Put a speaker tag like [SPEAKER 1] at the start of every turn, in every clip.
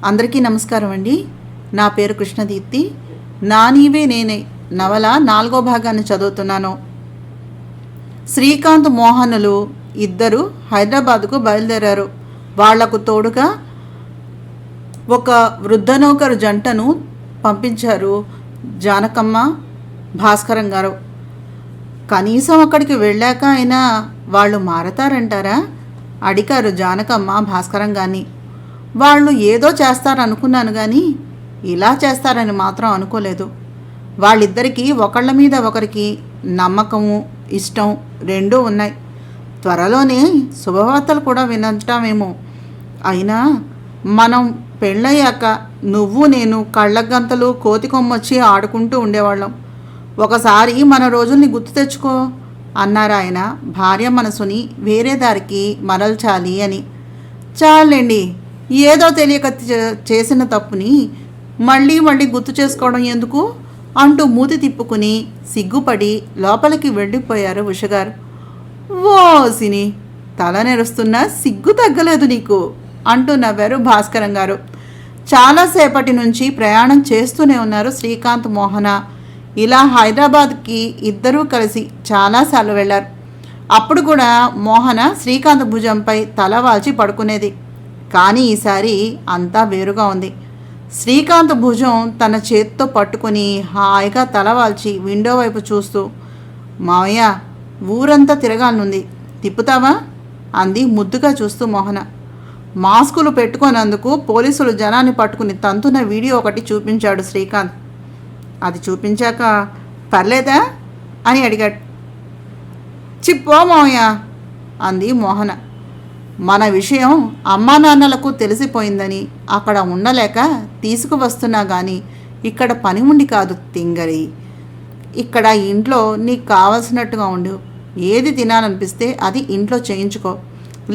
[SPEAKER 1] అందరికీ నమస్కారం అండి. నా పేరు కృష్ణదీప్తి. నా నీవే నేనే నవల 4వ భాగాన్ని చదువుతున్నాను. శ్రీకాంత్, మోహనులు ఇద్దరు హైదరాబాద్కు బయలుదేరారు. వాళ్లకు తోడుగా ఒక వృద్ధ నౌకరు జంటను పంపించారు జానకమ్మ, భాస్కరం గారు. కనీసం అక్కడికి వెళ్ళాక అయినా వాళ్ళు మారతారంటారా? అడిగారు జానకమ్మ భాస్కరం గారిని. వాళ్ళు ఏదో చేస్తారనుకున్నాను కానీ ఇలా చేస్తారని మాత్రం అనుకోలేదు. వాళ్ళిద్దరికీ ఒకళ్ళ మీద ఒకరికి నమ్మకము, ఇష్టం రెండూ ఉన్నాయి. త్వరలోనే శుభవార్తలు కూడా వినటామేమో. అయినా మనం పెళ్ళయ్యాక నువ్వు నేను కళ్ళగంతలు కోతి కొమ్మొచ్చి ఆడుకుంటూ ఉండేవాళ్ళం. ఒకసారి మన రోజుల్ని గుర్తు తెచ్చుకో అన్నారు ఆయన భార్య మనసుని వేరే దారికి మరల్చాలి అని. చాలండి, ఏదో తెలియక చేసిన తప్పుని మళ్ళీ గుర్తు చేసుకోవడం ఎందుకు అంటూ మూతి తిప్పుకుని సిగ్గుపడి లోపలికి వెళ్ళిపోయారు ఉషగారు. ఓసిని, తల నెరుస్తున్నా సిగ్గు తగ్గలేదు నీకు అంటూ నవ్వారు భాస్కరం గారు. చాలాసేపటి నుంచి ప్రయాణం చేస్తూనే ఉన్నారు శ్రీకాంత్, మోహన. ఇలా హైదరాబాద్కి ఇద్దరూ కలిసి చాలాసార్లు వెళ్ళారు. అప్పుడు కూడా మోహన శ్రీకాంత్ భుజంపై తల వాల్చి పడుకునేది. కానీ ఈసారి అంతా వేరుగా ఉంది. శ్రీకాంత్ భుజం తన చేత్తో పట్టుకుని హాయిగా తలవాల్చి విండో వైపు చూస్తూ, మావయ్య, ఊరంతా తిరగాలనుంది, తిప్పుతావా అంది ముద్దుగా చూస్తూ మోహన. మాస్కులు పెట్టుకున్నందుకు పోలీసులు జనాన్ని పట్టుకుని తంతున్న వీడియో ఒకటి చూపించాడు శ్రీకాంత్. అది చూపించాక పర్లేదా అని అడిగాడు. చిప్పో మావయ్య అంది మోహన. మన విషయం అమ్మా నాన్నలకు తెలిసిపోయిందని అక్కడ ఉండలేక తీసుకువస్తున్నా కానీ ఇక్కడ పని ఉండి కాదు తింగరి. ఇక్కడ ఇంట్లో నీకు కావాల్సినట్టుగా ఉండు. ఏది తినాలనిపిస్తే అది ఇంట్లో చేయించుకో.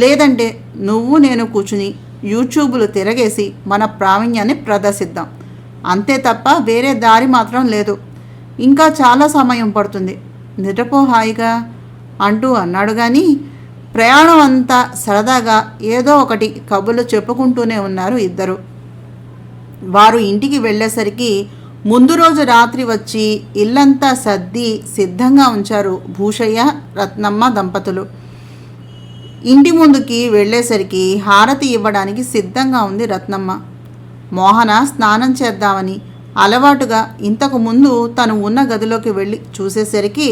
[SPEAKER 1] లేదంటే నువ్వు నేను కూర్చుని యూట్యూబ్లు తిరగేసి మన ప్రావీణ్యాన్ని ప్రదర్శిద్దాం. అంతే తప్ప వేరే దారి మాత్రం లేదు. ఇంకా చాలా సమయం పడుతుంది, నిద్రపో హాయిగా అంటూ అన్నాడు. కానీ ప్రయాణం అంతా సరదాగా ఏదో ఒకటి కబుర్లు చెప్పుకుంటూనే ఉన్నారు ఇద్దరు. వారు ఇంటికి వెళ్ళేసరికి ముందు రోజు రాత్రి వచ్చి ఇల్లంతా సర్ది సిద్ధంగా ఉంచారు భూషయ్య, రత్నమ్మ దంపతులు. ఇంటి ముందుకి వెళ్ళేసరికి హారతి ఇవ్వడానికి సిద్ధంగా ఉంది రత్నమ్మ. మోహన స్నానం చేద్దామని అలవాటుగా ఇంతకు ముందు తను ఉన్న గదిలోకి వెళ్ళి చూసేసరికి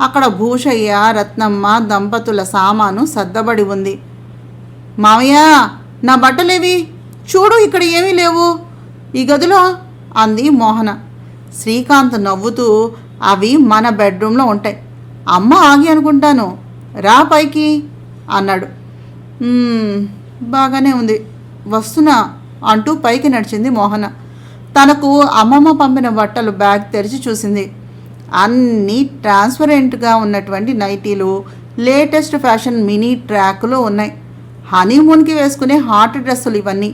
[SPEAKER 1] అక్కడ భూషయ్య, రత్నమ్మ దంపతుల సామాను సర్దబడి ఉంది. మావయ్య, నా బట్టలేవి చూడు, ఇక్కడ ఏమీ లేవు ఈ గదిలో అంది మోహన. శ్రీకాంత్ నవ్వుతూ, అవి మన బెడ్రూమ్లో ఉంటాయి. అమ్మ ఆగి అనుకుంటాను, రా పైకి అన్నాడు. బాగానే ఉంది, వస్తున్నా అంటూ పైకి నడిచింది మోహన. తనకు అమ్మమ్మ పంపిన బట్టలు బ్యాగ్ తెరిచి చూసింది. అన్నీ ట్రాన్స్పరెంట్గా ఉన్నటువంటి నైటీలు, లేటెస్ట్ ఫ్యాషన్ మినీ ట్రాకులు ఉన్నాయి. హనీమూన్కి వేసుకునే హాట్ డ్రెస్సులు ఇవన్నీ.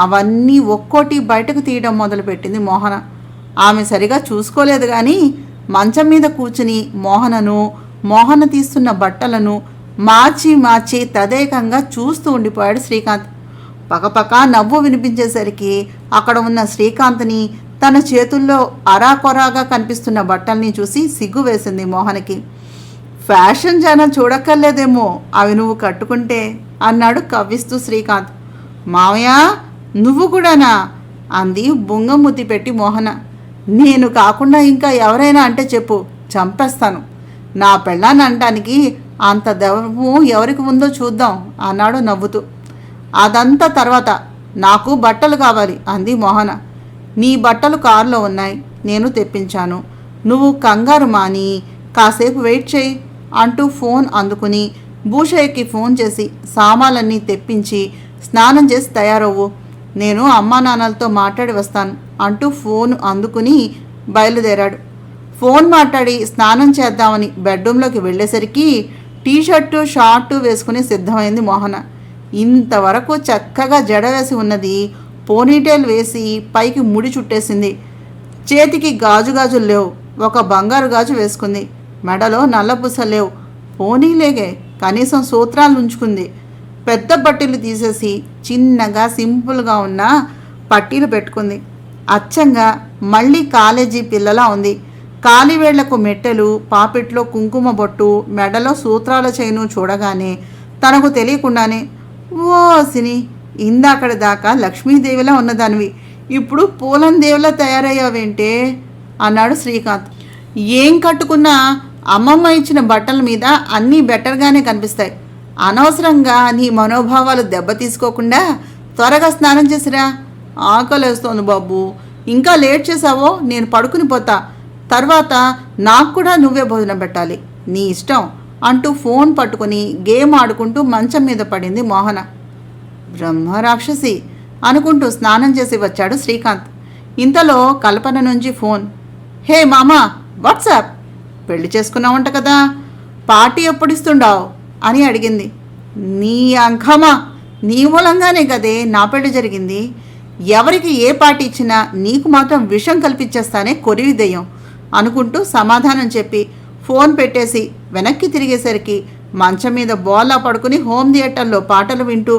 [SPEAKER 1] అవన్నీ ఒక్కోటి బయటకు తీయడం మొదలుపెట్టింది మోహన. ఆమె సరిగా చూసుకోలేదు కానీ మంచం మీద కూర్చుని మోహన తీస్తున్న బట్టలను మార్చి తదేకంగా చూస్తూ ఉండిపోయాడు శ్రీకాంత్. పకపక నవ్వు వినిపించేసరికి అక్కడ ఉన్న శ్రీకాంత్ని, తన చేతుల్లో అరాకొరాగా కనిపిస్తున్న బట్టల్ని చూసి సిగ్గు వేసింది మోహనకి. ఫ్యాషన్ ఛానల్ చూడక్కర్లేదేమో అవి నువ్వు కట్టుకుంటే అన్నాడు కవ్విస్తూ శ్రీకాంత్. మావయ్య, నువ్వు కూడానా అంది బుంగముద్ది పెట్టి మోహన. నేను కాకుండా ఇంకా ఎవరైనా అంటే చెప్పు, చంపేస్తాను. నా పెళ్ళాన్ని అనటానికి అంత దెవ్వము ఎవరికి ఉందో చూద్దాం అన్నాడు నవ్వుతూ. అదంతా తర్వాత, నాకు బట్టలు కావాలి అంది మోహన. నీ బట్టలు కారులో ఉన్నాయి, నేను తెప్పించాను. నువ్వు కంగారు మాని కాసేపు వెయిట్ చేయి అంటూ ఫోన్ అందుకుని భూషయ్యకి ఫోన్ చేసి సామాన్లన్నీ తెప్పించి స్నానం చేసి తయారవ్వు, నేను అమ్మా నాన్నలతో మాట్లాడి వస్తాను అంటూ ఫోన్ అందుకుని బయలుదేరాడు. ఫోన్ మాట్లాడి స్నానం చేద్దామని బెడ్రూమ్లోకి వెళ్ళేసరికి టీషర్టు, షార్టు వేసుకుని సిద్ధమైంది మోహన. ఇంతవరకు చక్కగా జడ వేసి ఉన్నది పోనీటైల్ వేసి పైకి ముడి చుట్టేసింది. చేతికి గాజులు లేవు, ఒక బంగారు గాజు వేసుకుంది. మెడలో నల్లపూస లేవు, పోనీలేగే కనీసం సూత్రాలు ఉంచుకుంది. పెద్ద బట్టలు తీసేసి చిన్నగా సింపుల్గా ఉన్న పట్టీలు పెట్టుకుంది. అచ్చంగా మళ్ళీ కాలేజీ పిల్లలా ఉంది. కాలివేళ్లకు మెట్టెలు, పాపిట్లో కుంకుమ బొట్టు, మెడలో సూత్రాల చైను చూడగానే తనకు తెలియకుండానే ఓసిని, ఇందాకడి దాకా లక్ష్మీదేవిలా ఉన్నదానివి, ఇప్పుడు పూలందేవిలా తయారయ్యావేంటే అన్నాడు శ్రీకాంత్. ఏం కట్టుకున్నా అమ్మమ్మ ఇచ్చిన బట్టల మీద అన్నీ బెటర్గానే కనిపిస్తాయి. అనవసరంగా నీ మనోభావాలు దెబ్బతీసుకోకుండా త్వరగా స్నానం చేసిరా. ఆకలేస్తోంది బాబు, ఇంకా లేట్ చేసావో నేను పడుకుని పోతా. తర్వాత నాకు కూడా నువ్వే భోజనం పెట్టాలి, నీ ఇష్టం అంటూ ఫోన్ పట్టుకుని గేమ్ ఆడుకుంటూ మంచం మీద పడింది మోహన. బ్రహ్మరాక్షసి అనుకుంటూ స్నానం చేసి వచ్చాడు శ్రీకాంత్. ఇంతలో కల్పన నుంచి ఫోన్. హే మామా, వాట్సాప్, పెళ్లి చేసుకున్నావంట కదా, పార్టీ ఎప్పుడిస్తుండావు అని అడిగింది. నీ అంకమా, నీ మూలంగానే కదే నా పెళ్లి జరిగింది. ఎవరికి ఏ పార్టీ ఇచ్చినా నీకు మాత్రం విషం కల్పించేస్తానే కొరివి దెయ్యం అనుకుంటూ సమాధానం చెప్పి ఫోన్ పెట్టేసి వెనక్కి తిరిగేసరికి మంచం మీద బోల్లా పడుకుని హోమ్ థియేటర్లో పాటలు వింటూ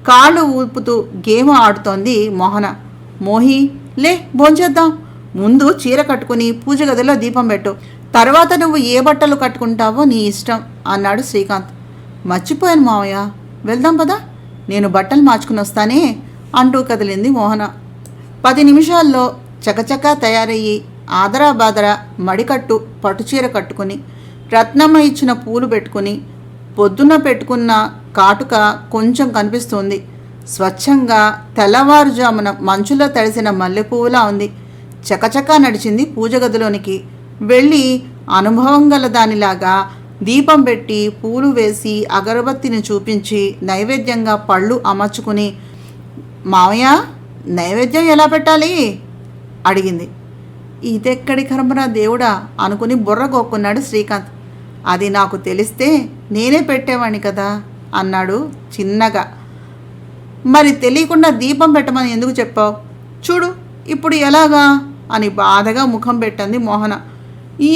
[SPEAKER 1] కాళ్ళు ఊపుతూ గేమ్ ఆడుతోంది మోహన. మోహి, లే భోంచేద్దాం, ముందు చీర కట్టుకుని పూజ గదిలో దీపం పెట్టు, తర్వాత నువ్వు ఏ బట్టలు కట్టుకుంటావో నీ ఇష్టం అన్నాడు శ్రీకాంత్. మర్చిపోయాను మావయ్య, వెళ్దాం పదా, నేను బట్టలు మార్చుకుని వస్తానే అంటూ కదిలింది మోహన. 10 నిమిషాల్లో చకచకా తయారయ్యి ఆదరా బాదరా మడికట్టు పట్టుచీర కట్టుకుని రత్నమ్మ ఇచ్చిన పూలు పెట్టుకుని పొద్దున్న పెట్టుకున్న కాటుక కొంచెం కనిపిస్తుంది. స్వచ్ఛంగా తెల్లవారుజామున మంచులో తడిసిన మల్లెపువ్వులా ఉంది. చకచకా నడిచింది పూజ గదిలోనికి. వెళ్ళి అనుభవం గల దానిలాగా దీపం పెట్టి పూలు వేసి అగరబత్తిని చూపించి నైవేద్యంగా పళ్ళు అమర్చుకుని, మావయ్య నైవేద్యం ఎలా పెట్టాలి అడిగింది. ఇదెక్కడి కర్మరా దేవుడా అనుకుని బుర్ర గోక్కున్నాడు శ్రీకాంత్. అది నాకు తెలిస్తే నేనే పెట్టేవాణ్ణి కదా అన్నాడు చిన్నగా. మరి తెలియకుండా దీపం పెట్టమని ఎందుకు చెప్పావు? చూడు ఇప్పుడు ఎలాగా అని బాధగా ముఖం పెట్టింది మోహన.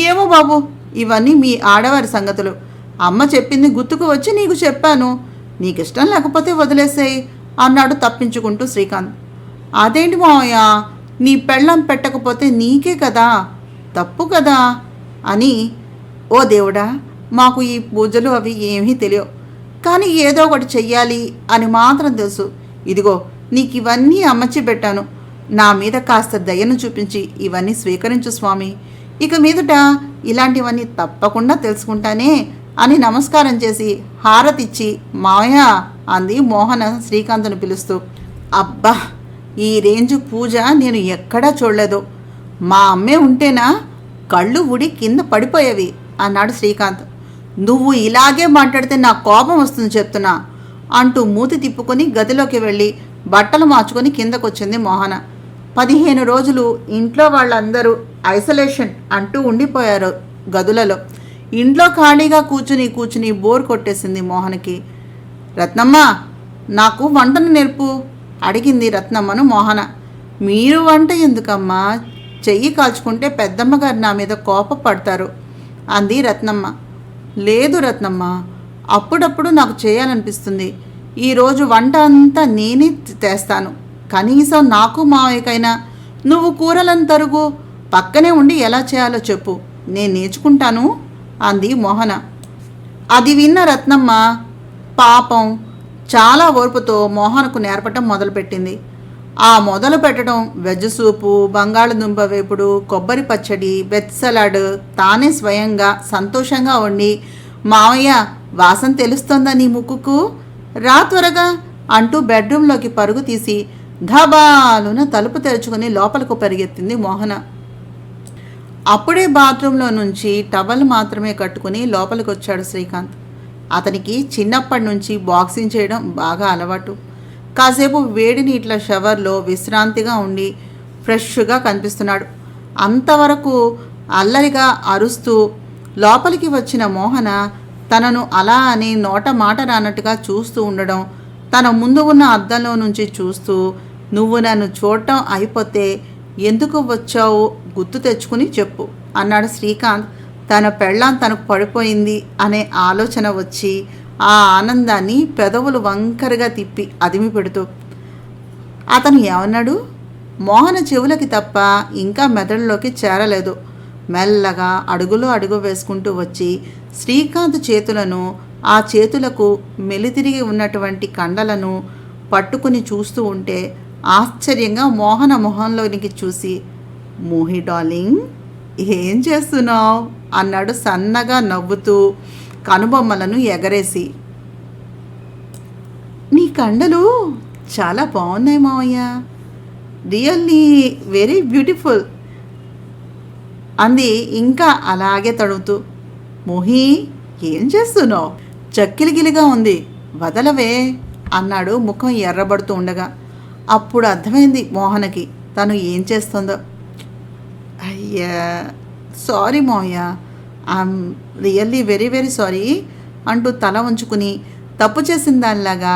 [SPEAKER 1] ఏమో బాబు, ఇవన్నీ మీ ఆడవారి సంగతులు. అమ్మ చెప్పింది గుర్తుకు వచ్చి నీకు చెప్పాను, నీకిష్టం లేకపోతే వదిలేసేయి అన్నాడు తప్పించుకుంటూ శ్రీకాంత్. అదేంటి మావయ్య, నీ పెళ్ళం పెట్టకపోతే నీకే కదా, తప్పు కదా అని. ఓ దేవుడా, మాకు ఈ పూజలు అవి ఏమీ తెలియవు, కానీ ఏదో ఒకటి చెయ్యాలి అని మాత్రం తెలుసు. ఇదిగో నీకు ఇవన్నీ అమర్చి పెట్టాను, నా మీద కాస్త దయను చూపించి ఇవన్నీ స్వీకరించు స్వామి. ఇక మీదట ఇలాంటివన్నీ తప్పకుండా తెలుసుకుంటానే అని నమస్కారం చేసి హారతిచ్చి మావయ్య అంది మోహన శ్రీకాంత్ను పిలుస్తూ. అబ్బా, ఈ రేంజ్ పూజ నేను ఎక్కడా చూడలేదు. మా అమ్మే ఉంటేనా కళ్ళు ఊడి కింద పడిపోయేవి అన్నాడు శ్రీకాంత్. నువ్వు ఇలాగే మాట్లాడితే నాకు కోపం వస్తుంది చెప్తున్నా అంటూ మూతి తిప్పుకొని గదిలోకి వెళ్ళి బట్టలు మార్చుకొని కిందకొచ్చింది మోహన. 15 రోజులు ఇంట్లో వాళ్ళందరూ ఐసోలేషన్ అంటూ ఉండిపోయారు గదులలో. ఇంట్లో ఖాళీగా కూర్చుని బోర్ కొట్టేసింది మోహన్కి. రత్నమ్మ, నాకు వంటను నేర్పు అడిగింది రత్నమ్మను మోహన. మీరు వంట ఎందుకమ్మా, చెయ్యి కాల్చుకుంటే పెద్దమ్మగారు నా మీద కోపపడతారు అంది రత్నమ్మ. లేదు రత్నమ్మ, అప్పుడప్పుడు నాకు చేయాలనిపిస్తుంది. ఈరోజు వంట అంతా నేనే చేస్తాను. కనీసం నాకు మావయ్యకైనా నువ్వు కూరలను తరుగు, పక్కనే ఉండి ఎలా చేయాలో చెప్పు, నేను నేర్చుకుంటాను అంది మోహన. అది విన్న రత్నమ్మ పాపం చాలా ఓర్పుతో మోహనకు నేర్పటం మొదలుపెట్టింది. ఆ మొదలు పెట్టడం వెజ్ సూపు, బంగాళదుంప వేపుడు, కొబ్బరి పచ్చడి, వెజ్ సలాడ్ తానే స్వయంగా సంతోషంగా వండి, మావయ్య వాసన తెలుస్తోందా నీ ముక్కుకు, రా త్వరగా అంటూ బెడ్రూమ్లోకి పరుగు తీసి ధబాలున తలుపు తెరుచుకుని లోపలకు పరిగెత్తింది మోహన. అప్పుడే బాత్రూంలో నుంచి టవల్ మాత్రమే కట్టుకుని లోపలికి వచ్చాడు శ్రీకాంత్. అతనికి చిన్నప్పటి నుంచి బాక్సింగ్ చేయడం బాగా అలవాటు. కాసేపు వేడి నీటిల షవర్లో విశ్రాంతిగా ఉండి ఫ్రెష్గా కనిపిస్తున్నాడు. అంతవరకు అల్లరిగా అరుస్తూ లోపలికి వచ్చిన మోహన తనను అలా అని నోట మాట రానట్టుగా చూస్తూ ఉండడం, తన ముందు ఉన్న అద్దంలో నుంచి చూస్తూ, నువ్వు నన్ను చూడటం అయిపోతే ఎందుకు వచ్చావు గుర్తు తెచ్చుకుని చెప్పు అన్నాడు శ్రీకాంత్. తన పెళ్ళాం తనకు పడిపోయింది అనే ఆలోచన వచ్చి ఆ ఆనందాన్ని పెదవులు వంకరగా తిప్పి అదిమి పెడుతూ. అతను ఏమన్నాడు మోహన చెవులకి తప్ప ఇంకా మెదడులోకి చేరలేదు. మెల్లగా అడుగులో అడుగు వేసుకుంటూ వచ్చి శ్రీకాంత్ చేతులను, ఆ చేతులకు మెలితిరిగి ఉన్నటువంటి కండలను పట్టుకుని చూస్తూ ఉంటే ఆశ్చర్యంగా మోహన మొహంలోనికి చూసి, మోహి డార్లింగ్, ఏం చేస్తున్నావు అన్నాడు సన్నగా నవ్వుతూ కనుబొమ్మలను ఎగరేసి. నీ కండలు చాలా బాగున్నాయి మావయ్య, రియల్లీ వెరీ బ్యూటిఫుల్ అంది ఇంకా అలాగే తడుగుతూ. మోహి, ఏం చేస్తున్నావు? చక్కిలిగిలిగా ఉంది, వదలవే అన్నాడు ముఖం ఎర్రబడుతూ ఉండగా. అప్పుడు అర్థమైంది మోహనకి తను ఏం చేస్తుందో. అయ్యా, సారీ మావయ్య, I'm really very very sorry అంటూ తల ఉంచుకుని తప్పు చేసిన దానిలాగా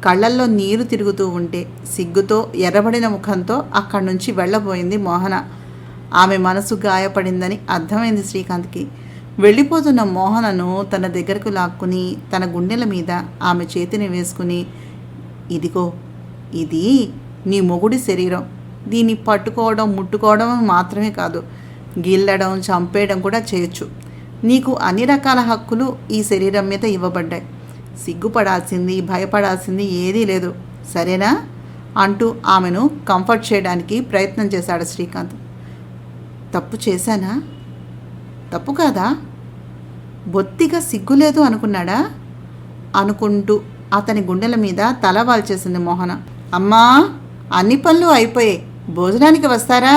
[SPEAKER 1] కళ్ళల్లో నీరు తిరుగుతూ ఉంటే సిగ్గుతో ఎర్రబడిన ముఖంతో అక్కడి నుంచి వెళ్ళబోయింది మోహన. ఆమె మనసు గాయపడిందని అర్థమైంది శ్రీకాంత్కి. వెళ్ళిపోతున్న మోహనను తన దగ్గరకు లాక్కుని తన గుండెల మీద ఆమె చేతిని వేసుకుని, ఇదిగో, ఇది నీ మొగుడి శరీరం, దీన్ని పట్టుకోవడం ముట్టుకోవడం మాత్రమే కాదు, గిల్లడం చంపేయడం కూడా చేయొచ్చు. నీకు అన్ని రకాల హక్కులు ఈ శరీరం మీద ఇవ్వబడ్డాయి. సిగ్గుపడాల్సింది, భయపడాల్సింది ఏదీ లేదు, సరేనా అంటూ ఆమెను కంఫర్ట్ చేయడానికి ప్రయత్నం చేశాడు శ్రీకాంత్. తప్పు చేశానా? తప్పు కాదా? బొత్తిగా సిగ్గులేదు అనుకున్నాడా? అనుకుంటూ అతని గుండెల మీద తల వాల్చేసింది మోహన. అమ్మా, అన్ని పనులు అయిపోయాయి, భోజనానికి వస్తారా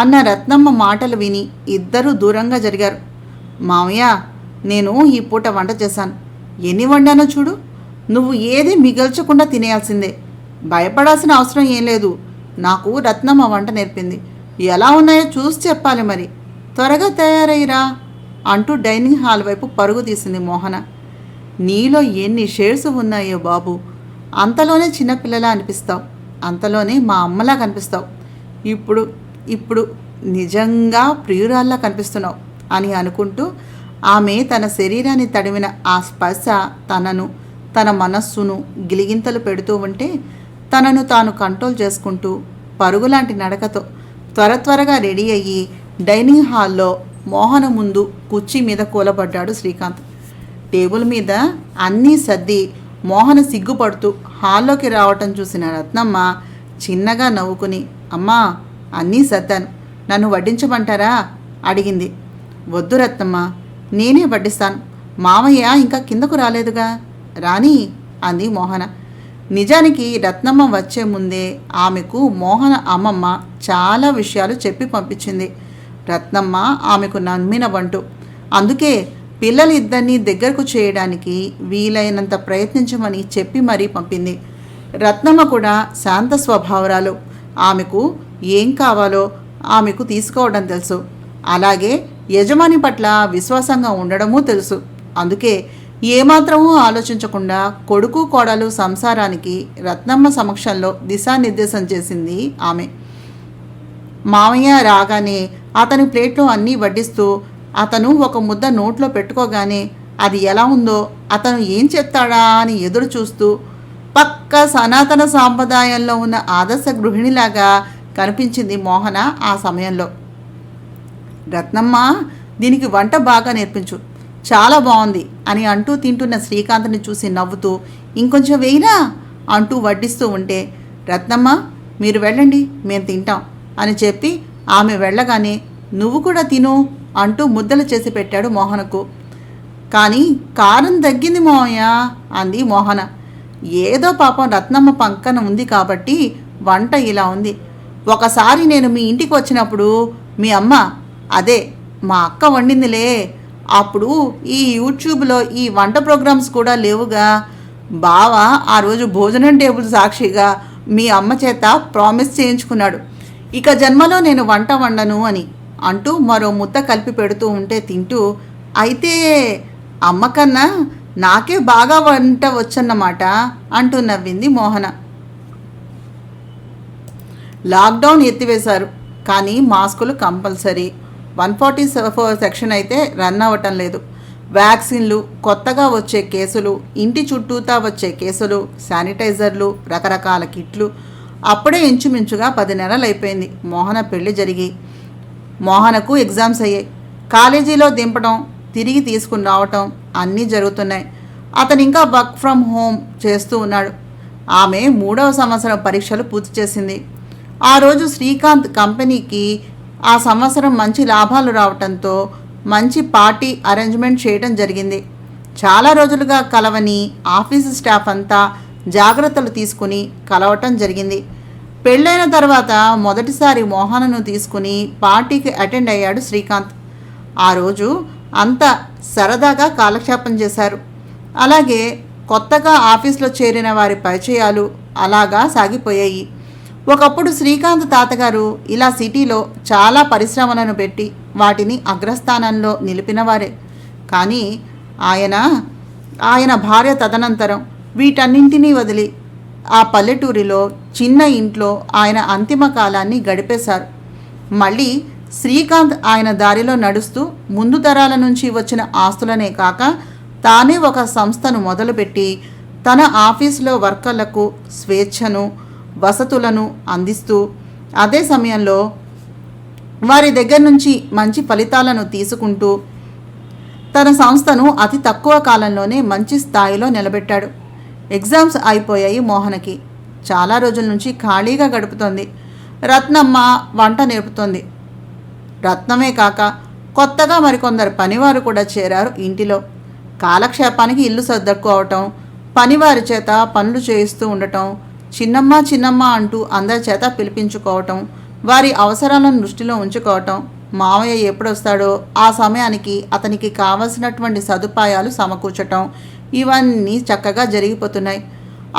[SPEAKER 1] అన్న రత్నమ్మ మాటలు విని ఇద్దరూ దూరంగా జరిగారు. మామయ్య, నేను ఈ పూట వంట చేశాను, ఎన్ని వండానో చూడు, నువ్వు ఏది మిగల్చకుండా తినేయాల్సిందే, భయపడాల్సిన అవసరం ఏం లేదు, నాకు రత్నమ్మ వంట నేర్పింది, ఎలా ఉన్నాయో చూసి చెప్పాలి, మరి త్వరగా తయారయ్యిరా అంటూ డైనింగ్ హాల్ వైపు పరుగు తీసింది మోహన. నీలో ఎన్ని షేడ్స్ ఉన్నాయో బాబు, అంతలోనే చిన్నపిల్లలా అనిపిస్తావు, అంతలోనే మా అమ్మలా కనిపిస్తావు, ఇప్పుడు ఇప్పుడు నిజంగా ప్రియురాల్లా కనిపిస్తున్నావు అని అనుకుంటూ ఆమె తన శరీరాన్ని తడిమిన ఆ స్పర్శ తనను, తన మనస్సును గిలిగింతలు పెడుతూ ఉంటే తనను తాను కంట్రోల్ చేసుకుంటూ పరుగులాంటి నడకతో త్వరగా రెడీ అయ్యి డైనింగ్ హాల్లో మోహన ముందు కుర్చీ మీద కూలబడ్డాడు శ్రీకాంత్. టేబుల్ మీద అన్నీ సర్ది మోహన సిగ్గుపడుతూ హాల్లోకి రావటం చూసిన రత్నమ్మ చిన్నగా నవ్వుకుని, అమ్మా, అన్నీ సర్దాను, నన్ను వడ్డించమంటారా అడిగింది. వద్దు రత్నమ్మ, నేనే వడ్డిస్తాను, మామయ్య ఇంకా కిందకు రాలేదుగా, రాని అంది మోహన. నిజానికి రత్నమ్మ వచ్చే ముందే ఆమెకు మోహన అమ్మమ్మ చాలా విషయాలు చెప్పి పంపించింది. రత్నమ్మ ఆమెకు నమ్మిన వంటు, అందుకే పిల్లలిద్దరినీ దగ్గరకు చేయడానికి వీలైనంత ప్రయత్నించమని చెప్పి మరీ పంపింది. రత్నమ్మ కూడా శాంత స్వభావరాలు, ఆమెకు ఏం కావాలో ఆమెకు తీసుకోవడం తెలుసు, అలాగే యజమాని పట్ల విశ్వాసంగా ఉండడమూ తెలుసు. అందుకే ఏమాత్రమూ ఆలోచించకుండా కొడుకు కోడలు సంసారానికి రత్నమ్మ సమక్షంలో దిశానిర్దేశం చేసింది ఆమె. మామయ్య రాగానే అతని ప్లేట్లో అన్నీ వడ్డిస్తూ అతను ఒక ముద్ద నోట్లో పెట్టుకోగానే అది ఎలా ఉందో, అతను ఏం చెప్తాడా అని ఎదురు చూస్తూ పక్క సనాతన సాంప్రదాయంలో ఉన్న ఆదర్శ గృహిణిలాగా కనిపించింది మోహన ఆ సమయంలో. రత్నమ్మ, దీనికి వంట బాగా నేర్పించు, చాలా బాగుంది అని అంటూ తింటున్న శ్రీకాంత్ని చూసి నవ్వుతూ, ఇంకొంచెం వేయినా అంటూ వడ్డిస్తూ ఉంటే, రత్నమ్మ, మీరు వెళ్ళండి, మేము తింటాం అని చెప్పి ఆమె వెళ్ళగానే నువ్వు కూడా తిను అంటూ ముద్దలు చేసి పెట్టాడు మోహనకు. కానీ కారం తగ్గింది మోహయ్య అంది మోహన. ఏదో పాపం రత్నమ్మ పక్కన ఉంది కాబట్టి వంట ఇలా ఉంది. ఒకసారి నేను మీ ఇంటికి వచ్చినప్పుడు మీ అమ్మ, అదే మా అక్క వండిందిలే, అప్పుడు ఈ యూట్యూబ్లో ఈ వంట ప్రోగ్రామ్స్ కూడా లేవుగా, బావ ఆ రోజు భోజనం టేబుల్ సాక్షిగా మీ అమ్మ చేత ప్రామిస్ చేయించుకున్నాడు, ఇక జన్మలో నేను వంట వండను అని అంటూ మరో ముద్ద కలిపి పెడుతూ ఉంటే తింటూ, అయితే అమ్మకన్నా నాకే బాగా వంట వచ్చన్నమాట అంటూ నవ్వింది మోహన. లాక్డౌన్ ఎత్తివేశారు, కానీ మాస్కులు కంపల్సరీ. 144 సెక్షన్ అయితే రన్ అవ్వటం లేదు. వ్యాక్సిన్లు, కొత్తగా వచ్చే కేసులు, ఇంటి చుట్టూతా వచ్చే కేసులు, శానిటైజర్లు, రకరకాల కిట్లు, అప్పుడే ఇంచుమించుగా 10 నెలలు అయిపోయింది మోహన పెళ్లి జరిగి. మోహనకు ఎగ్జామ్స్ అయ్యాయి. కాలేజీలో దింపడం, తిరిగి తీసుకుని రావటం అన్నీ జరుగుతున్నాయి. అతను ఇంకా వర్క్ ఫ్రమ్ హోమ్ చేస్తూ ఉన్నాడు. ఆమె 3వ సంవత్సరం పరీక్షలు పూర్తి చేసింది. ఆ రోజు శ్రీకాంత్ కంపెనీకి ఆ సంవత్సరం మంచి లాభాలు రావటంతో మంచి పార్టీ అరేంజ్మెంట్ చేయడం జరిగింది. చాలా రోజులుగా కలవని ఆఫీసు స్టాఫ్ అంతా జాగ్రత్తలు తీసుకుని కలవటం జరిగింది. పెళ్ళైన తర్వాత మొదటిసారి మోహనను తీసుకుని పార్టీకి అటెండ్ అయ్యాడు శ్రీకాంత్. ఆ రోజు అంతా సరదాగా కాలక్షేపం చేశారు. అలాగే కొత్తగా ఆఫీస్లో చేరిన వారి పరిచయాలు అలాగా సాగిపోయాయి. ఒకప్పుడు శ్రీకాంత్ తాతగారు ఇలా సిటీలో చాలా పరిశ్రమలను పెట్టి వాటిని అగ్రస్థానంలో నిలిపినవారే. కానీ ఆయన భార్య తదనంతరం వీటన్నింటినీ వదిలి ఆ పల్లెటూరిలో చిన్న ఇంట్లో ఆయన అంతిమ కాలాన్ని గడిపేశారు. మళ్ళీ శ్రీకాంత్ ఆయన దారిలో నడుస్తూ ముందు తరాల నుంచి వచ్చిన ఆస్తులనే కాక తానే ఒక సంస్థను మొదలుపెట్టి తన ఆఫీసులో వర్కర్లకు స్వేచ్ఛను, వసతులను అందిస్తూ అదే సమయంలో వారి దగ్గర నుంచి మంచి ఫలితాలను తీసుకుంటూ తన సంస్థను అతి తక్కువ కాలంలోనే మంచి స్థాయిలో నిలబెట్టాడు. ఎగ్జామ్స్ అయిపోయాయి మోహనకి. చాలా రోజుల నుంచి ఖాళీగా గడుపుతోంది. రత్నమ్మ వంట నేర్పుతోంది. రత్నమే కాక కొత్తగా మరికొందరు పనివారు కూడా చేరారు ఇంటిలో. కాలక్షేపానికి ఇల్లు సర్దుకోవటం, పనివారి చేత పనులు చేయిస్తూ ఉండటం, చిన్నమ్మ చిన్నమ్మ అంటూ అందరి చేత పిలిపించుకోవటం, వారి అవసరాలను దృష్టిలో ఉంచుకోవటం, మావయ్య ఎప్పుడొస్తాడో ఆ సమయానికి అతనికి కావలసినటువంటి సదుపాయాలు సమకూర్చటం, ఇవన్నీ చక్కగా జరిగిపోతున్నాయి.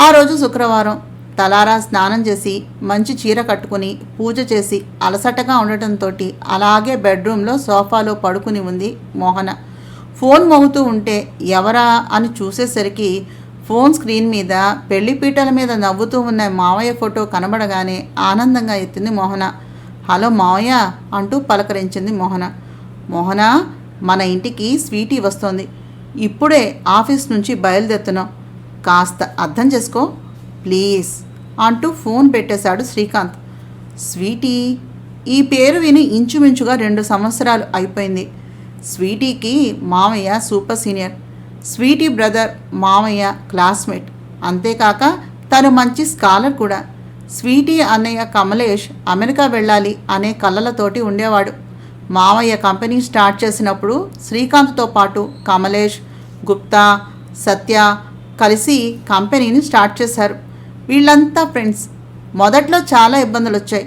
[SPEAKER 1] ఆ రోజు శుక్రవారం. తలారా స్నానం చేసి మంచి చీర కట్టుకుని పూజ చేసి అలసటగా ఉండటంతో అలాగే బెడ్రూమ్లో సోఫాలో పడుకుని ఉంది మోహన. ఫోన్ మోగుతూ ఉంటే ఎవరా అని చూసేసరికి ఫోన్ స్క్రీన్ మీద పెళ్లిపీటల మీద నవ్వుతూ ఉన్న మావయ్య ఫోటో కనబడగానే ఆనందంగా ఎత్తింది మోహన. హలో మావయ్య అంటూ పలకరించింది మోహన. మోహన, మన ఇంటికి స్వీటీ వస్తోంది. ఇప్పుడే ఆఫీస్ నుంచి బయలుదేరుతున్నాం. కాస్త అర్థం చేసుకో ప్లీజ్ అంటూ ఫోన్ పెట్టేశాడు శ్రీకాంత్. స్వీటీ, ఈ పేరు విని ఇంచుమించుగా 2 సంవత్సరాలు అయిపోయింది. స్వీటీకి మామయ్య సూపర్ సీనియర్, స్వీటీ బ్రదర్ మామయ్య క్లాస్మేట్. అంతేకాక తను మంచి స్కాలర్ కూడా. స్వీటీ అన్నయ్య కమలేష్ అమెరికా వెళ్ళాలి అనే కళ్ళలతోటి ఉండేవాడు. మామయ్య కంపెనీ స్టార్ట్ చేసినప్పుడు శ్రీకాంత్తో పాటు కమలేష్, గుప్తా, సత్య కలిసి కంపెనీని స్టార్ట్ చేశారు. వీళ్ళంతా ఫ్రెండ్స్. మొదట్లో చాలా ఇబ్బందులు వచ్చాయి.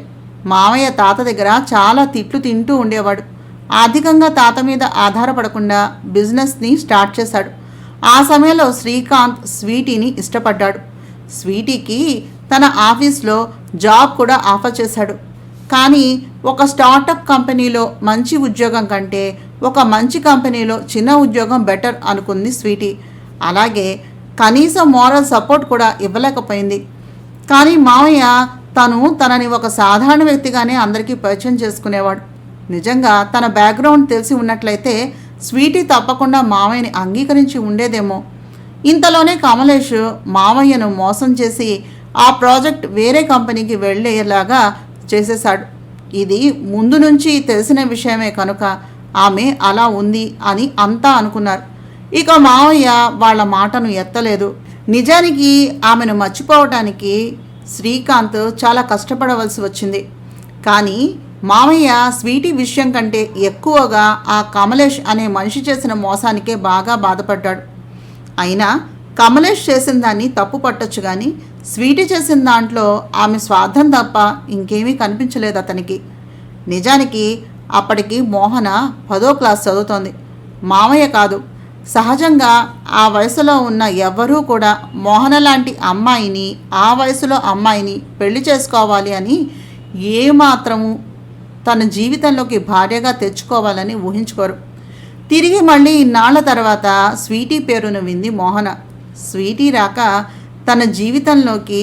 [SPEAKER 1] మామయ్య తాత దగ్గర చాలా తిట్లు తింటూ ఉండేవాడు. ఆర్థికంగా తాత మీద ఆధారపడకుండా బిజినెస్ని స్టార్ట్ చేశాడు. ఆ సమయంలో శ్రీకాంత్ స్వీటీని ఇష్టపడ్డాడు. స్వీటీకి తన ఆఫీస్లో జాబ్ కూడా ఆఫర్ చేశాడు. కానీ ఒక స్టార్టప్ కంపెనీలో మంచి ఉద్యోగం కంటే ఒక మంచి కంపెనీలో చిన్న ఉద్యోగం బెటర్ అనుకుంది స్వీటీ. అలాగే కనీసం మోరల్ సపోర్ట్ కూడా ఇవ్వలేకపోయింది. కానీ మామయ్య తనని ఒక సాధారణ వ్యక్తిగానే అందరికీ పరిచయం చేసుకునేవాడు. నిజంగా తన బ్యాక్గ్రౌండ్ తెలిసి ఉన్నట్లయితే స్వీటీ తప్పకుండా మామయ్యని అంగీకరించి ఉండేదేమో. ఇంతలోనే కమలేష్ మామయ్యను మోసం చేసి ఆ ప్రాజెక్ట్ వేరే కంపెనీకి వెళ్ళేలాగా చేసేశాడు. ఇది ముందు నుంచి తెలిసిన విషయమే కనుక ఆమె అలా ఉంది అని అంతా అనుకున్నారు. ఇక మామయ్య వాళ్ళ మాటను ఎత్తలేదు. నిజానికి ఆమెను మర్చిపోవటానికి శ్రీకాంత్ చాలా కష్టపడవలసి వచ్చింది. కానీ మామయ్య స్వీటీ విషయం కంటే ఎక్కువగా ఆ కమలేష్ అనే మనిషి చేసిన మోసానికే బాగా బాధపడ్డాడు. అయినా కమలేష్ చేసిన దాన్ని తప్పు పట్టొచ్చు, కానీ స్వీటీ చేసిన దాంట్లో ఆమె స్వార్థం తప్ప ఇంకేమీ కనిపించలేదు అతనికి. నిజానికి అప్పటికి మోహన 10వ క్లాస్ చదువుతోంది. మామయ్య కాదు, సహజంగా ఆ వయసులో ఉన్న ఎవ్వరూ కూడా మోహన లాంటి అమ్మాయిని, ఆ వయసులో అమ్మాయిని పెళ్లి చేసుకోవాలి అని ఏమాత్రము తన జీవితంలోకి భార్యగా తెచ్చుకోవాలని ఊహించుకోరు. తిరిగి మళ్ళీ ఇన్నాళ్ల తర్వాత స్వీటీ పేరును వింది మోహన. స్వీటీ రాక తన జీవితంలోకి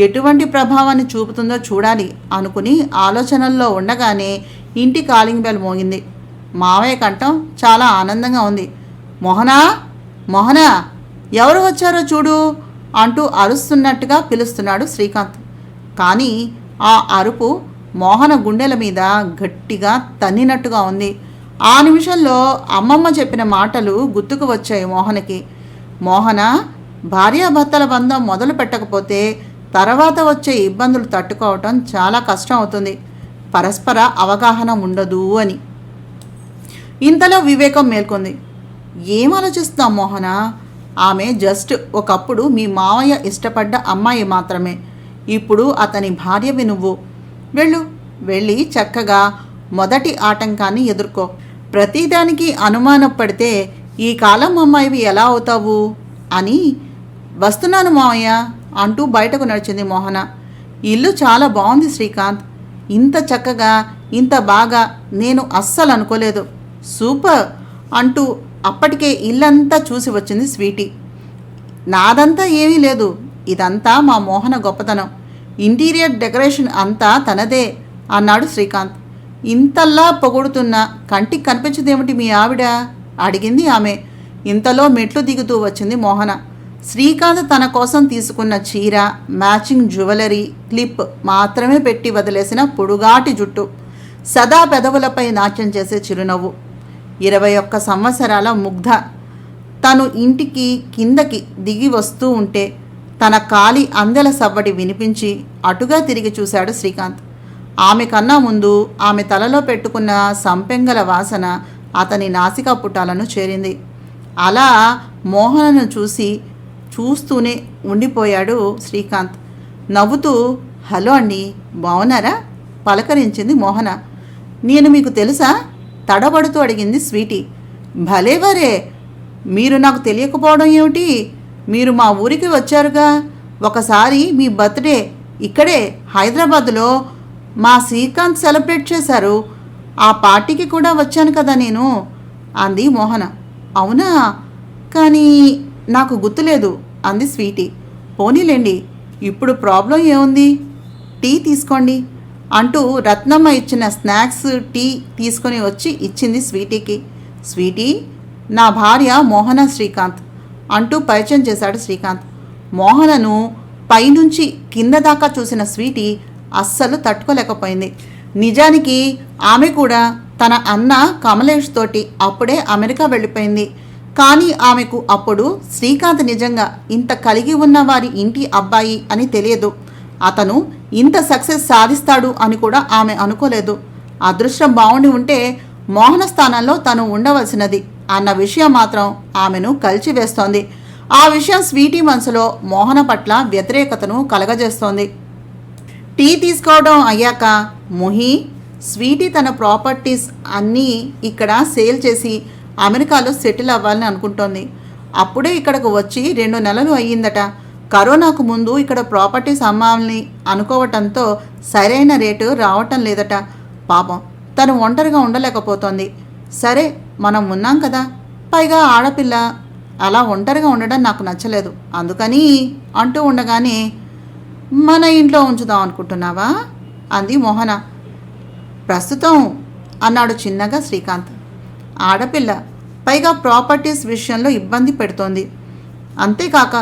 [SPEAKER 1] ఎటువంటి ప్రభావాన్ని చూపుతుందో చూడాలి అనుకుని ఆలోచనల్లో ఉండగానే ఇంటి కాలింగ్ బెల్ మోగింది. మావయ్య కంఠం చాలా ఆనందంగా ఉంది. మోహనా, మోహనా, ఎవరు వచ్చారో చూడు అంటూ అరుస్తున్నట్టుగా పిలుస్తున్నాడు శ్రీకాంత్. కానీ ఆ అరుపు మోహన గుండెల మీద గట్టిగా తన్నినట్టుగా ఉంది. ఆ నిమిషంలో అమ్మమ్మ చెప్పిన మాటలు గుర్తుకు వచ్చాయి మోహనకి. మోహన, భార్యాభర్తల బంధం మొదలు పెట్టకపోతే తర్వాత వచ్చే ఇబ్బందులు తట్టుకోవటం చాలా కష్టం అవుతుంది, పరస్పర అవగాహన ఉండదు అని. ఇంతలో వివేకం మేల్కొంది. ఏం ఆలోచిస్తున్నాం మోహన? ఆమె జస్ట్ ఒకప్పుడు మీ మావయ్య ఇష్టపడ్డ అమ్మాయి మాత్రమే. ఇప్పుడు అతని భార్యవి నువ్వు. వెళ్ళి చక్కగా మొదటి ఆటంకాన్ని ఎదుర్కో. ప్రతిదానికి అనుమానపడితే ఈ కాలం అమ్మాయివి ఎలా అవుతావు అని. వస్తున్నాను మావయ్య అంటూ బయటకు నడిచింది మోహన. ఇల్లు చాలా బాగుంది శ్రీకాంత్. ఇంత చక్కగా, ఇంత బాగా నేను అస్సలు అనుకోలేదు. సూపర్ అంటూ అప్పటికే ఇల్లంతా చూసి వచ్చింది స్వీటీ. నాదంతా ఏమీ లేదు, ఇదంతా మా మోహన గొప్పతనం. ఇంటీరియర్ డెకరేషన్ అంతా తనదే అన్నాడు శ్రీకాంత్. ఇంతల్లా పొగుడుతున్నా కంటికి కనిపించదేమిటి మీ ఆవిడ అడిగింది ఆమె. ఇంతలో మెట్లు దిగుతూ వచ్చింది మోహన. శ్రీకాంత్ తన కోసం తీసుకున్న చీర, మ్యాచింగ్ జ్యువెలరీ, క్లిప్ మాత్రమే పెట్టి వదిలేసిన పొడుగాటి జుట్టు, సదా పెదవులపై నాట్యం చేసే చిరునవ్వు. 21 సంవత్సరాల ముగ్ధ తను ఇంటికి కిందకి దిగి వస్తూ ఉంటే తన కాలి అందెల సవ్వడి వినిపించి అటుగా తిరిగి చూశాడు శ్రీకాంత్. ఆమె కన్నా ముందు ఆమె తలలో పెట్టుకున్న సంపెంగల వాసన అతని నాసికా పుటాలను చేరింది. అలా మోహనను చూస్తూనే ఉండిపోయాడు శ్రీకాంత్. నవ్వుతూ, హలో అండి, బాగున్నారా పలకరించింది మోహన. నేను మీకు తెలుసా తడబడుతూ అడిగింది స్వీటీ. భలేవరే, మీరు నాకు తెలియకపోవడం ఏమిటి? మీరు మా ఊరికి వచ్చారుగా ఒకసారి. మీ బర్త్డే ఇక్కడే హైదరాబాద్లో మా శ్రీకాంత్ సెలబ్రేట్ చేశారు. ఆ పార్టీకి కూడా వచ్చాను కదా నేను అంది మోహన. అవునా, కానీ నాకు గుర్తులేదు అంది స్వీటీ. పోనీలేండి, ఇప్పుడు ప్రాబ్లం ఏముంది, టీ తీసుకోండి అంటూ రత్నమ్మ ఇచ్చిన స్నాక్స్ టీ తీసుకొని వచ్చి ఇచ్చింది స్వీటీకి. స్వీటీ, నా భార్య మోహన శ్రీకాంత్ అంటూ పరిచయం చేశాడు శ్రీకాంత్. మోహనను పైనుంచి కింద దాకా చూసిన స్వీటీ అస్సలు తట్టుకోలేకపోయింది. నిజానికి ఆమె కూడా తన అన్న కమలేష్ తోటి అప్పుడే అమెరికా వెళ్ళిపోయింది. కానీ ఆమెకు అప్పుడు శ్రీకాంత్ నిజంగా ఇంత కలిగి ఉన్న వారి ఇంటి అబ్బాయి అని తెలియదు. అతను ఇంత సక్సెస్ సాధిస్తాడు అని కూడా ఆమె అనుకోలేదు. అదృష్టం బాగుండి ఉంటే మోహన స్థానంలో తను ఉండవలసినది అన్న విషయం మాత్రం ఆమెను కలిచివేస్తోంది. ఆ విషయం స్వీటీ మనసులో మోహన పట్ల వ్యతిరేకతను కలగజేస్తోంది. టీ తీసుకోవడం అయ్యాక ముహి, స్వీటీ తన ప్రాపర్టీస్ అన్నీ ఇక్కడ సేల్ చేసి అమెరికాలో సెటిల్ అవ్వాలని అనుకుంటోంది. అప్పుడే ఇక్కడకు వచ్చి 2 నెలలు అయ్యిందట. కరోనాకు ముందు ఇక్కడ ప్రాపర్టీస్ అమ్మాలని అనుకోవటంతో సరైన రేటు రావటం లేదట. పాపం తను ఒంటరిగా ఉండలేకపోతోంది. సరే, మనం ఉన్నాం కదా, పైగా ఆడపిల్ల, అలా ఒంటరిగా ఉండడం నాకు నచ్చలేదు, అందుకని అంటూ ఉండగానే మన ఇంట్లో ఉంచుదాం అనుకుంటున్నావా అంది మోహన. ప్రస్తుతం అన్నాడు చిన్నగా శ్రీకాంత్. ఆడపిల్ల, పైగా ప్రాపర్టీస్ విషయంలో ఇబ్బంది పెడుతోంది. అంతేకాక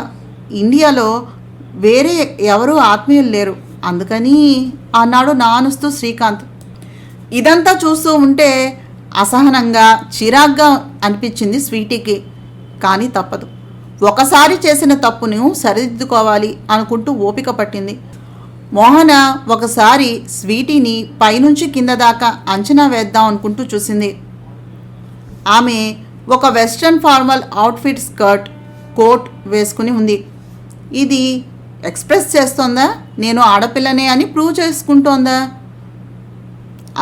[SPEAKER 1] ఇండియాలో వేరే ఎవరూ ఆత్మీయులు లేరు, అందుకని అన్నాడు నానుస్తూ శ్రీకాంత్. ఇదంతా చూస్తూ ఉంటే అసహనంగా, చిరాగ్గా అనిపించింది స్వీటీకి. కానీ తప్పదు, ఒకసారి చేసిన తప్పును సరిదిద్దుకోవాలి అనుకుంటూ ఓపిక పట్టింది. మోహన ఒకసారి స్వీటీని పైనుంచి కింద దాకా అంచనా వేద్దాం అనుకుంటూ చూసింది. ఆమె ఒక western formal outfit, skirt, coat వేసుకుని ఉంది. ఇది ఎక్స్ప్రెస్ చేస్తోందా నేను ఆడపిల్లనే అని ప్రూవ్ చేసుకుంటోందా?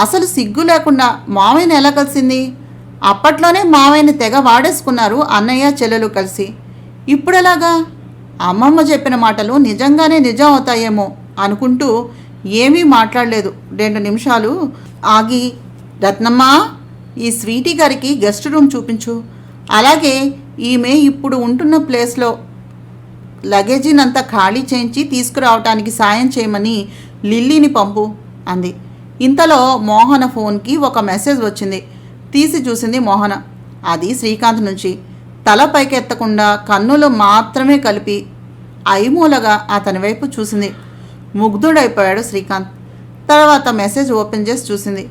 [SPEAKER 1] అసలు సిగ్గు లేకుండా మావయ్యని ఎలా కలిసింది? అప్పట్లోనే మావయ్యని తెగ వాడేసుకున్నారు అన్నయ్య చెల్లెలు కలిసి. ఇప్పుడెలాగా? అమ్మమ్మ చెప్పిన మాటలు నిజంగానే నిజం అవుతాయేమో అనుకుంటూ ఏమీ మాట్లాడలేదు. 2 నిమిషాలు ఆగి, రత్నమ్మ, ఈ స్వీటీ గారికి గెస్ట్ రూమ్ చూపించు. అలాగే ఈమె ఇప్పుడు ఉంటున్న ప్లేస్లో లగేజీనంతా ఖాళీ చేయించి తీసుకురావటానికి సాయం చేయమని లిల్లీని పంపు అంది. ఇంతలో మోహన ఫోన్కి ఒక మెసేజ్ వచ్చింది. తీసి చూసింది మోహన. అది శ్రీకాంత్ నుంచి. తల పైకెత్తకుండా కన్నులు మాత్రమే కలిపి ఐమూలగా అతని వైపు చూసింది. ముగ్ధుడైపోయాడు శ్రీకాంత్. తర్వాత మెసేజ్ ఓపెన్ చేసి చూసింది.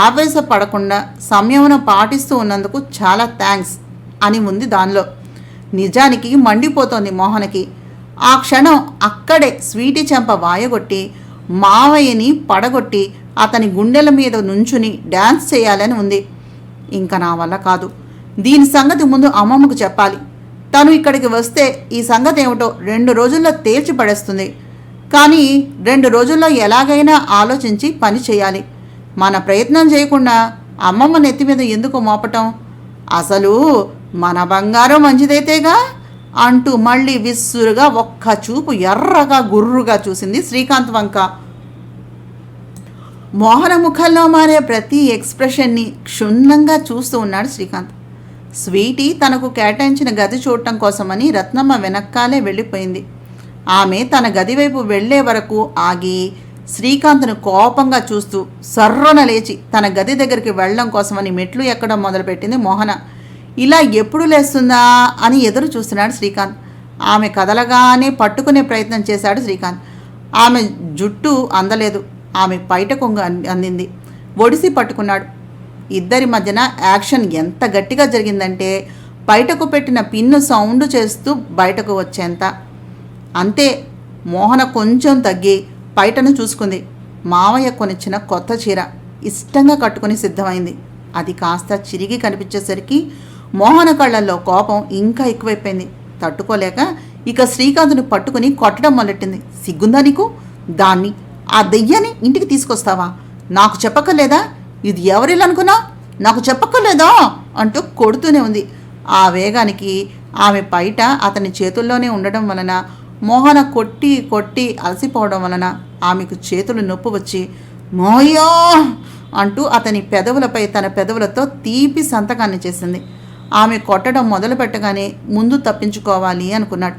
[SPEAKER 1] ఆవేశపడకుండా సంయమనం పాటిస్తూ ఉన్నందుకు చాలా థ్యాంక్స్ అని ఉంది దానిలో. నిజానికి మండిపోతోంది మోహనకి. ఆ క్షణం అక్కడే స్వీటీ చెంప వాయగొట్టి మావయ్యని పడగొట్టి అతని గుండెల మీద నుంచుని డ్యాన్స్ చేయాలని ఉంది. ఇంకా నా వల్ల కాదు, దీని సంగతి ముందు అమ్మమ్మకు చెప్పాలి. తను ఇక్కడికి వస్తే ఈ సంగతి ఏమిటో 2 రోజుల్లో తేల్చి పడేస్తుంది. కానీ 2 రోజుల్లో ఎలాగైనా ఆలోచించి పని చేయాలి. మన ప్రయత్నం చేయకుండా అమ్మమ్మ నెత్తి మీద ఎందుకు మోపటం? అసలు మన బంగారం మంచిదైతేగా అంటూ మళ్ళీ విస్సురుగా ఒక్క చూపు ఎర్రగా గుర్రుగా చూసింది శ్రీకాంత్ వంక. మోహన ముఖంలో మారే ప్రతి ఎక్స్ప్రెషన్ని క్షుణ్ణంగా చూస్తూ ఉన్నాడు శ్రీకాంత్. స్వీటీ తనకు కేటాయించిన గది చూడటం కోసమని రత్నమ్మ వెనక్కాలే వెళ్ళిపోయింది. ఆమె తన గది వైపు వెళ్లే వరకు ఆగి శ్రీకాంత్ను కోపంగా చూస్తూ సర్రున లేచి తన గది దగ్గరికి వెళ్ళడం కోసమని మెట్లు ఎక్కడం మొదలుపెట్టింది మోహన. ఇలా ఎప్పుడు లేస్తుందా అని ఎదురు చూస్తున్నాడు శ్రీకాంత్. ఆమె కదలగానే పట్టుకునే ప్రయత్నం చేశాడు శ్రీకాంత్. ఆమె జుట్టు అందలేదు, ఆమె పైట కొంగు అందింది. ఒడిసి పట్టుకున్నాడు. ఇద్దరి మధ్యన యాక్షన్ ఎంత గట్టిగా జరిగిందంటే బయటకు పెట్టిన పిన్ను సౌండ్ చేస్తూ బయటకు వచ్చేంత. అంతే. మోహన కొంచెం తగ్గి పైటను చూసుకుంది. మావయ్య కొనిచ్చిన కొత్త చీర ఇష్టంగా కట్టుకుని సిద్ధమైంది. అది కాస్త చిరిగి కనిపించేసరికి మోహన కళ్ళల్లో కోపం ఇంకా ఎక్కువైపోయింది. తట్టుకోలేక ఇక శ్రీకాంత్ను పట్టుకుని కొట్టడం మొదలెట్టింది. సిగ్గుందా నీకు? దాన్ని, ఆ దెయ్యాన్ని ఇంటికి తీసుకొస్తావా? నాకు చెప్పక్కర్లేదా? ఇది ఎవరిల్లు అనుకున్నా? నాకు చెప్పక్కర్లేదా అంటూ కొడుతూనే ఉంది. ఆ వేగానికి ఆమె పైట అతని చేతుల్లోనే ఉండడం వలన మోహన కొట్టి కొట్టి అలసిపోవడం వలన ఆమెకు చేతులు నొప్పి వచ్చి మోయో అంటూ అతని పెదవులపై తన పెదవులతో తీపి సంతకాన్ని చేసింది. ఆమె కొట్టడం మొదలు పెట్టగానే ముందు తప్పించుకోవాలి అనుకున్నాడు.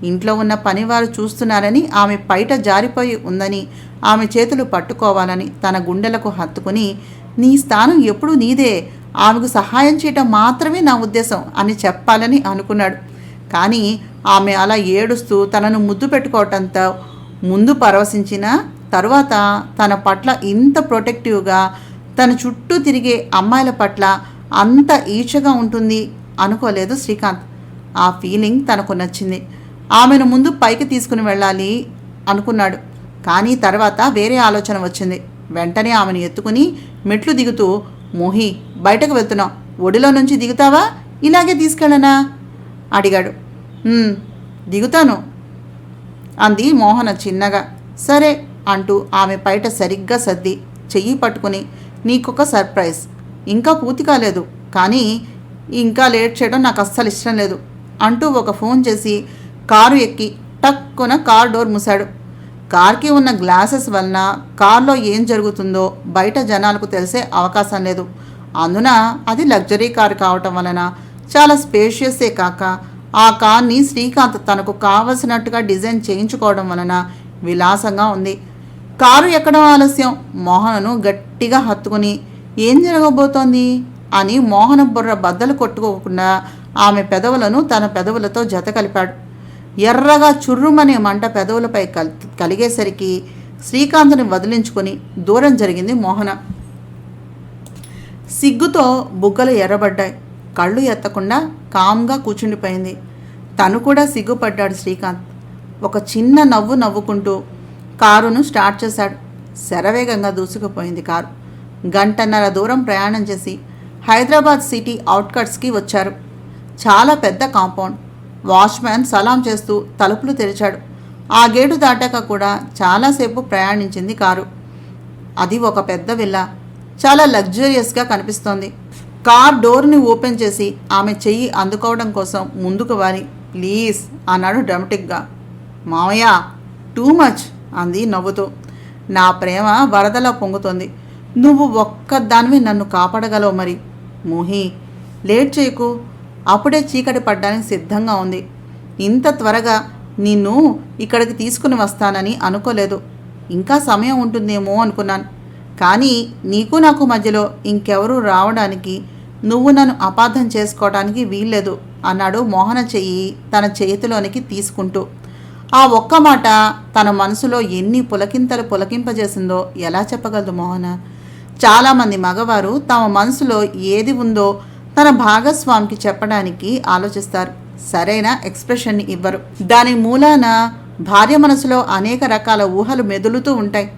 [SPEAKER 1] ఇంట్లో ఉన్న పనివారు చూస్తున్నారని, ఆమె పైట జారిపోయి ఉందని, ఆమె చేతులు పట్టుకోవాలని తన గుండెలకు హత్తుకుని, నీ స్థానం ఎప్పుడూ నీదే, ఆమెకు సహాయం చేయటం మాత్రమే నా ఉద్దేశం అని చెప్పాలని అనుకున్నాడు. కానీ ఆమె అలా ఏడుస్తూ తనను ముద్దు పెట్టుకోవటంతో ముందు పరవశించిన తరువాత తన పట్ల ఇంత ప్రొటెక్టివ్గా తన చుట్టూ తిరిగే అమ్మాయిల పట్ల అంత ఈర్ష్యగా ఉంటుంది అనుకోలేదు శ్రీకాంత్. ఆ ఫీలింగ్ తనకు నచ్చింది. ఆమెను ముందు పైకి తీసుకుని వెళ్ళాలి అనుకున్నాడు. కానీ తర్వాత వేరే ఆలోచన వచ్చింది. వెంటనే ఆమెను ఎత్తుకుని మెట్లు దిగుతూ, మోహి బయటకు వెళ్తున్నాం, ఒడిలో నుంచి దిగుతావా, ఇలాగే తీసుకెళ్ళనా అడిగాడు. దిగుతాను అంది మోహన చిన్నగా. సరే అంటూ ఆమె పైట సరిగ్గా సర్ది చెయ్యి పట్టుకుని, నీకొక సర్ప్రైజ్, ఇంకా పూర్తి కాలేదు కానీ ఇంకా లేట్ చేయడం నాకు అస్సలు ఇష్టం లేదు అంటూ ఒక ఫోన్ చేసి కారు ఎక్కి టక్కున కార్ డోర్ మూశాడు. కార్కి ఉన్న గ్లాసెస్ వలన కార్లో ఏం జరుగుతుందో బయట జనాలకు తెలిసే అవకాశం లేదు. అందున అది లగ్జరీ కారు కావటం వలన చాలా స్పేషియస్సే కాక ఆ కార్ని శ్రీకాంత్ తనకు కావలసినట్టుగా డిజైన్ చేయించుకోవడం వలన విలాసంగా ఉంది. కారు ఎక్కడం ఆలస్యం. మోహనను గట్టిగా హత్తుకుని ఏం జరగబోతోంది అని మోహన బుర్ర బద్దలు కొట్టుకోకుండా ఆమె పెదవులను తన పెదవులతో జత కలిపాడు. ఎర్రగా చుర్రుమనే మంట పెదవులపై కలిగేసరికి శ్రీకాంత్ని వదిలించుకొని దూరం జరిగింది మోహన. సిగ్గుతో బుగ్గలు ఎర్రబడ్డాయి. కళ్ళు ఎత్తకుండా కామ్గా కూర్చుండిపోయింది. తను కూడా సిగ్గుపడ్డాడు శ్రీకాంత్. ఒక చిన్న నవ్వు నవ్వుకుంటూ కారును స్టార్ట్ చేశాడు. శరవేగంగా దూసుకుపోయింది కారు. 1.5 గంట దూరం ప్రయాణం చేసి హైదరాబాద్ సిటీ అవుట్కట్స్కి వచ్చారు. చాలా పెద్ద కాంపౌండ్. వాచ్మ్యాన్ సలాం చేస్తూ తలుపులు తెరిచాడు. ఆ గేటు దాటాక కూడా చాలాసేపు ప్రయాణించింది కారు. అది ఒక పెద్ద విల్లా. చాలా లగ్జరియస్గా కనిపిస్తోంది. కార్ డోర్ని ఓపెన్ చేసి ఆమె చెయ్యి అందుకోవడం కోసం ముందుకు వాలి, ప్లీజ్ అన్నాడు డ్రమటిక్గా. మావయ్య టూ మచ్ అంది నవ్వుతూ. నా ప్రేమ వరదలా పొంగుతోంది. నువ్వు ఒక్కదానివి నన్ను కాపాడగలవు మరి. మోహి లేట్ చేయకు, అప్పుడే చీకటి పడ్డానికి సిద్ధంగా ఉంది. ఇంత త్వరగా నిన్ను ఇక్కడికి తీసుకుని వస్తానని అనుకోలేదు. ఇంకా సమయం ఉంటుందేమో అనుకున్నాను. కానీ నీకు నాకు మధ్యలో ఇంకెవరూ రావడానికి, నువ్వు నన్ను అపార్థం చేసుకోవడానికి వీల్లేదు అన్నాడు మోహన చెయ్యి తన చేతిలోనికి తీసుకుంటూ. ఆ ఒక్క మాట తన మనసులో ఎన్ని పులకింతలు పులకింపజేసిందో ఎలా చెప్పగలదు మోహన? చాలామంది మగవారు తమ మనసులో ఏది ఉందో తన భాగస్వామికి చెప్పడానికి ఆలోచిస్తారు, సరైన ఎక్స్ప్రెషన్ని ఇవ్వరు. దాని మూలాన భార్య మనసులో అనేక రకాల ఊహలు మెదులుతూ ఉంటాయి.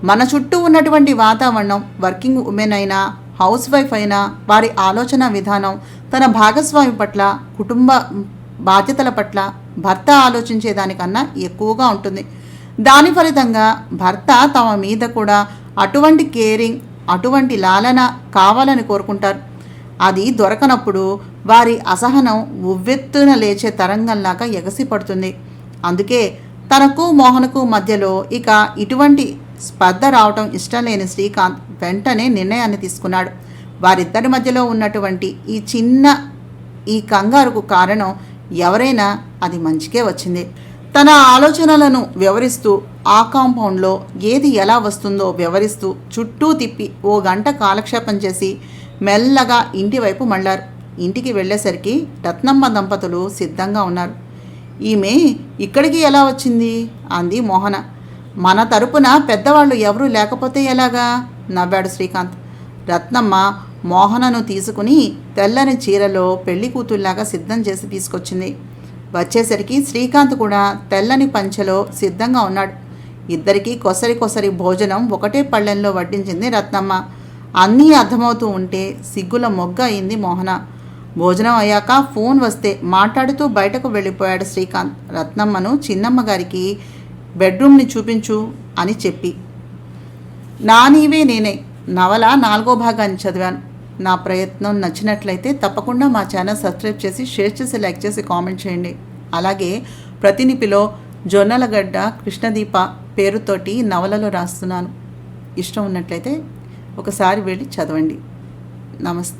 [SPEAKER 1] మన చుట్టూ ఉన్నటువంటి వాతావరణం, వర్కింగ్ ఉమెన్ అయినా హౌస్ వైఫ్ అయినా వారి ఆలోచన విధానం తన భాగస్వామి పట్ల, కుటుంబ బాధ్యతల పట్ల భర్త ఆలోచించే దానికన్నా ఎక్కువగా ఉంటుంది. దాని ఫలితంగా భర్త తమ మీద కూడా అటువంటి కేరింగ్, అటువంటి లాలన కావాలని కోరుకుంటారు. అది దొరకనప్పుడు వారి అసహనం ఉవ్వెత్తున లేచే తరంగంలాగా ఎగసిపడుతుంది. అందుకే తనకు మోహన్కు మధ్యలో ఇక ఇటువంటి స్పర్ధ రావటం ఇష్టం లేని శ్రీకాంత్ వెంటనే నిర్ణయాన్ని తీసుకున్నాడు. వారిద్దరి మధ్యలో ఉన్నటువంటి ఈ కంగారుకు కారణం ఎవరైనా అది మంచికే వచ్చింది. తన ఆలోచనలను వివరిస్తూ ఆ కాంపౌండ్లో ఏది ఎలా వస్తుందో వివరిస్తూ చుట్టూ తిప్పి ఓ గంట కాలక్షేపం చేసి మెల్లగా ఇంటి వైపు మళ్ళారు. ఇంటికి వెళ్ళేసరికి రత్నమ్మ దంపతులు సిద్ధంగా ఉన్నారు. ఈమె ఇక్కడికి ఎలా వచ్చింది అంది మోహన. మన తరపున పెద్దవాళ్ళు ఎవరూ లేకపోతే ఎలాగా నవ్వాడు శ్రీకాంత్. రత్నమ్మ మోహనను తీసుకుని తెల్లని చీరలో పెళ్లి కూతుల్లాగా సిద్ధం చేసి తీసుకొచ్చింది. వచ్చేసరికి శ్రీకాంత్ కూడా తెల్లని పంచెలో సిద్ధంగా ఉన్నాడు. ఇద్దరికీ కొసరి భోజనం ఒకటే పళ్ళెంలో వడ్డించింది రత్నమ్మ. అన్నీ అర్థమవుతూ ఉంటే సిగ్గుల మొగ్గ అయింది మోహన. భోజనం అయ్యాక ఫోన్ వస్తే మాట్లాడుతూ బయటకు వెళ్ళిపోయాడు శ్రీకాంత్. రత్నమ్మను చిన్నమ్మ గారికి బెడ్రూమ్ని చూపించు అని చెప్పి. నా నీవే నేనే నవల 4వ భాగాన్ని చదివాను. నా ప్రయత్నం నచ్చినట్లయితే తప్పకుండా మా ఛానల్ సబ్స్క్రైబ్ చేసి, షేర్ చేసి, లైక్ చేసి, కామెంట్ చేయండి. అలాగే ప్రతినిపిలో జొన్నలగడ్డ కృష్ణదీప పేరుతోటి నవలలో రాస్తున్నాను. ఇష్టం ఉన్నట్లయితే ఒకసారి వెళ్ళి చదవండి. నమస్తే.